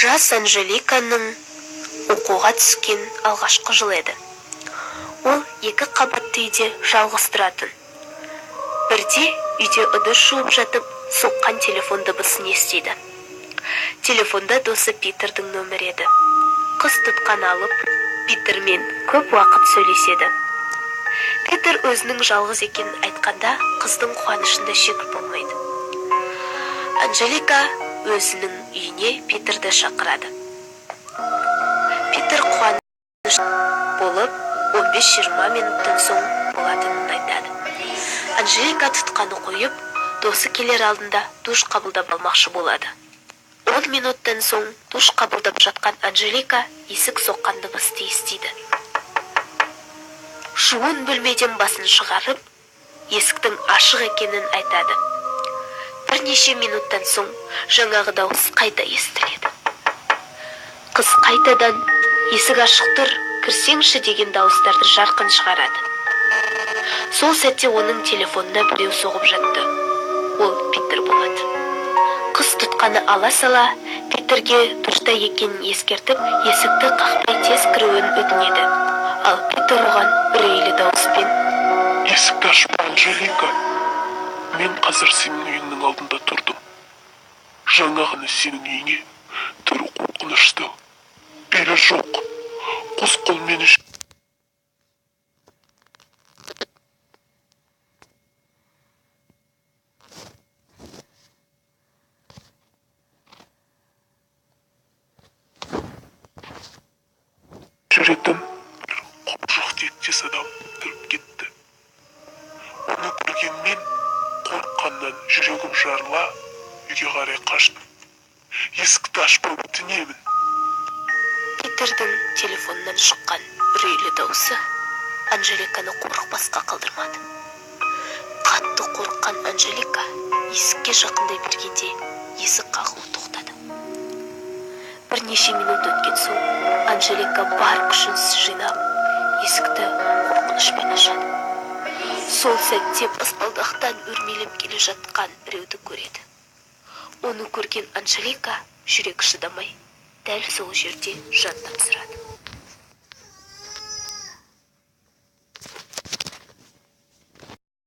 Жас Анжеликаның оқуға түскен алғашқы жылы еді. Ол 2 қабатты үйде жалғыз тұратын. Бірде үйде ыдыс жуып жатып, соққан телефон дыбысын естиді. Телефонда досы Питердің нөмірі еді. Қыз тұтқан алып, Питермен көп уақыт сөйлеседі. Питер өзінің жалғыз екенін айтқанда, қыздың қуанышында шек болмайды. Анжелика өзінің үйіне Питерді шақырады. Питер қуаныш болып, 15-20 минуттан соң болатынын айтады. Анжелика тұтқаны қойып, досы келер алдында душ қабылдап алмақшы болады. 10 минуттан соң душ қабылдап жатқан Анжелика есік соққан дыбысты естиді. Шуын бөлмеден басын шығарып, есіктің ашық екенін айтады. Бірнеше минуттан соң жаңағы дауыс қайта естіледі. Қыз қайтадан есік ашық тұр, кірсеңші деген дауыстарды жарқын шығарады. Сол сәтте оның телефонына біреу соғып жатты. Ол Питер болады. Қыз тұтқаны ала сала, Питерге дұрыста екенін ескертіп, есікті қақпай тез кіруін өтінеді. Ал Питер оған үрейлі дауыспен: "Есікті ашпа, Анжелика. Мен қазір сенің үйіңнің алдында тұрдым. Жаңа ғана сенің үйіңе тұру қорқынышты. Бері жоқ. Қос қолмен жүретін бір құбыжық тектес адам кіріп кетті. Оны көргенмен қорыққаннан жүрегім жарыла, үйге қарай қаштым. Есікті ашпа, өтінемін." Питердің телефонынан шыққан үрейлі дауысы Анжеликаны қорықпасқа қалдырмады. Қатты қорыққан Анжелика есікке жақындай бергенде есік қағылу тоқтады. Бірнеше минут өткен соң Анжелика бар күшін жинап, есікті қорқынышпен ашады. Сол сәтте баспалдақтан өрмелеп келе жатқан біреуді көреді. Оны көрген Анжелика жүрек шыдамай, дәл сол жерде жан тапсырады.